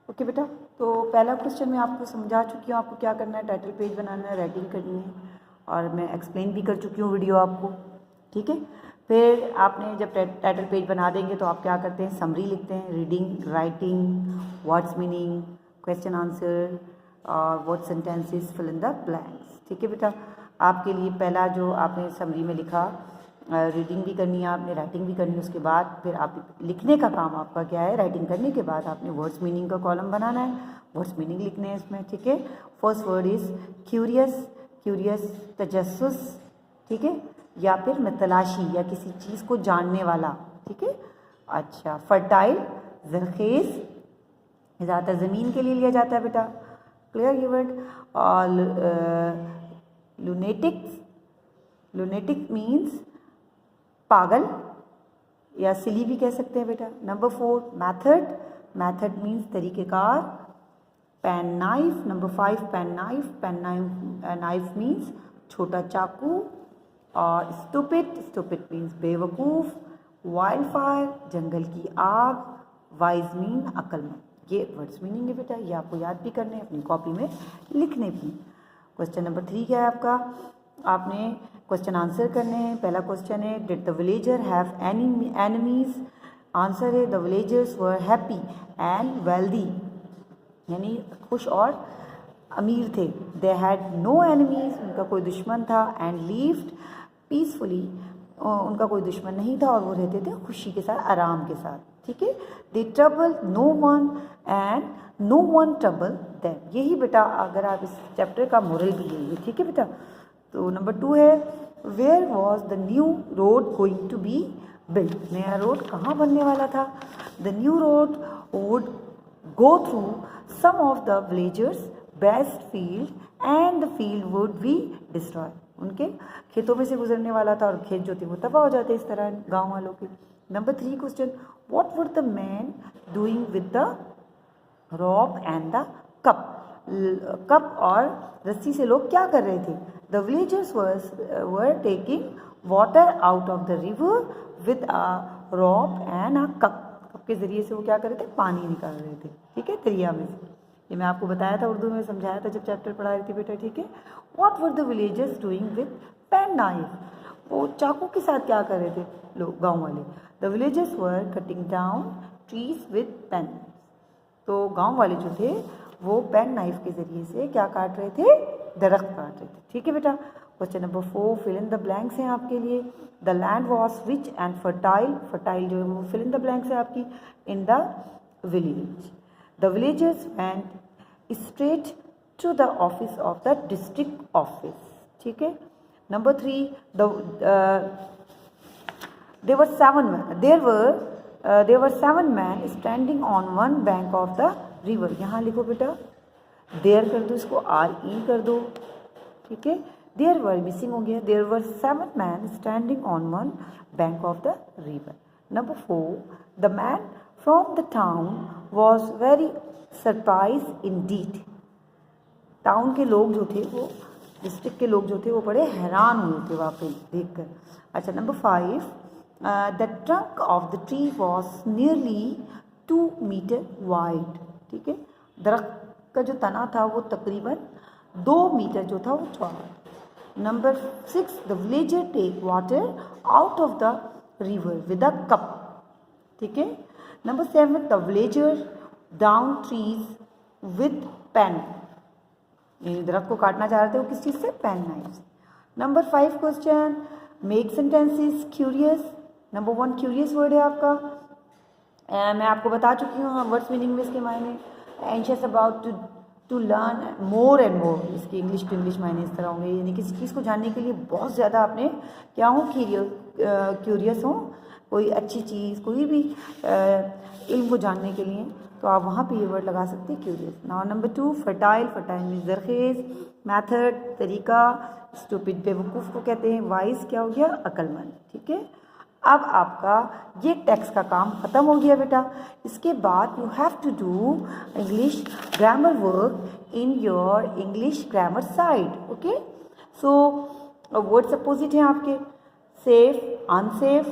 Okay बेटा, तो पहला क्वेश्चन मैं आपको समझा चुकी हूँ, आपको क्या करना है, टाइटल पेज बनाना है, राइटिंग करनी है, और मैं एक्सप्लेन भी कर चुकी हूँ वीडियो आपको, ठीक है। फिर आपने जब टाइटल पेज बना देंगे तो आप क्या करते हैं, समरी लिखते हैं, reading, writing, words meaning, question answer और word sentences, fill in the blanks, ठीक है बेटा। आपके लिए पहला जो आपने समरी में लिखा, रीडिंग भी करनी है आपने, राइटिंग भी करनी है, उसके बाद फिर आप लिखने का काम आपका क्या है, राइटिंग करने के बाद आपने वर्ड्स मीनिंग का कॉलम बनाना है, वर्ड्स मीनिंग लिखने हैं इसमें, ठीक है। First word is curious, curious तजस्सुस, ठीक है, या फिर में तलाशी या किसी चीज़ को जानने वाला, ठीक है। अच्छा, फर्टाइल, जरखेज़, ज़्यादातर ज़मीन के लिए लिया जाता है बेटा, क्लियर ये वर्ड। और लुनेटिक्स, लुनेटिक मीन्स पागल या सिली भी कह सकते हैं बेटा। नंबर 4 मैथड, मैथड मीन्स तरीक़ेकार। Pen knife, number 5 pen knife, pen knife means छोटा चाकू। और स्टूपिड, स्टूपिड मीन्स बेवकूफ़। वाइल्ड फायर, जंगल की आग। वाइज मीन अक्लमंद। ये वर्ड्स मीनिंग है बेटा, ये आपको याद भी करने हैं, अपनी कॉपी में लिखने भी। क्वेश्चन नंबर 3 क्या है आपका, आपने क्वेश्चन आंसर करने हैं। पहला क्वेश्चन है, did the villager have any enemies. Answer है the villagers were happy and wealthy, यानी खुश और अमीर थे। दे हैड नो एनिमीज, उनका कोई दुश्मन था। एंड लीव्ड पीसफुली, उनका कोई दुश्मन नहीं था और वो रहते थे खुशी के साथ, आराम के साथ, ठीक है। They trouble no one and no one trouble them. यही बेटा अगर आप इस चैप्टर का मोरल भी यही है, ठीक है बेटा। तो नंबर 2 है, where was the new road going to be built. नया रोड कहाँ बनने वाला था। The new road would go through some of the villagers best field and the field would be destroy. उनके खेतों में से गुजरने वाला था और खेत जो थे वो तबाह हो जाते इस तरह गांव वालों के। Number 3 question, what were the man doing with the rope and the cup. Cup और रस्सी से लोग क्या कर रहे थे। The villagers were taking water out of the river with a rope and a cup. Cup के जरिए से वो क्या कर रहे थे, पानी निकाल रहे थे, ठीक है, दरिया में से। ये मैं आपको बताया था, उर्दू में समझाया था जब चैप्टर पढ़ा रही थी बेटा, ठीक है। What were the villagers doing with pen knife. वो चाकू के साथ क्या कर रहे थे लोग, गाँव वाले। The villagers were cutting down trees with pen. तो गांव वाले जो थे वो पेन नाइफ के ज़रिए से क्या काट रहे थे, दरख्त काट रहे थे, ठीक है बेटा। Question number 4 fill in the blanks हैं आपके लिए। The land was rich and fertile, fertile जो है वो फिल इन द ब्लैंक्स है आपकी, in the village. The villagers went straight to the office of the district office, ठीक है। Number 3 there were seven men standing on one bank of the river। यहाँ लिखो बेटा, देयर कर दो, इसको RE कर दो, ठीक है। देयर वर मिसिंग हो गया, there were 7 men standing on one bank of the river। Number 4 the man from the town was very surprised indeed। Town के लोग जो थे वो, डिस्ट्रिक्ट के लोग जो थे वो बड़े हैरान हुए थे वाकई देखकर। अच्छा, number 5 the trunk of the tree was nearly 2 metre wide, ठीक है। दरख्त का जो तना था वो तकरीबन 2 मीटर जो था वो चौड़ा। Number 6 the villager take water out of the river with a cup, ठीक है। Number 7 the villager down trees with pen. दरख्त को काटना चाह रहे थे वो किस चीज़ से, pen knife. Number 5 question, make sentences curious. Number 1 curious word है आपका, मैं आपको बता चुकी हूँ वर्ड्स मीनिंग में इसके मायने। Anxious about to learn more and more, इसके इंग्लिश टू इंग्लिश मायने इस तरह होंगे, यानी किसी चीज़ को जानने के लिए बहुत ज़्यादा आपने क्या हो, क्यूरियस हो, कोई अच्छी चीज़, कोई भी इल्म को जानने के लिए, तो आप वहाँ पे ये वर्ड लगा सकते हैं curious. Now number 2 fertile, fertile means जरखेज़। मैथड तरीका, स्टूपिड बेवकूफ़ को कहते हैं। वाइज क्या हो गया, अक्लमंद, ठीक है। अब आपका ये टेक्स्ट का काम ख़त्म हो गया बेटा। इसके बाद you have to do English grammar work in your English grammar site, okay. So words opposite हैं आपके, सेफ, अनसेफ,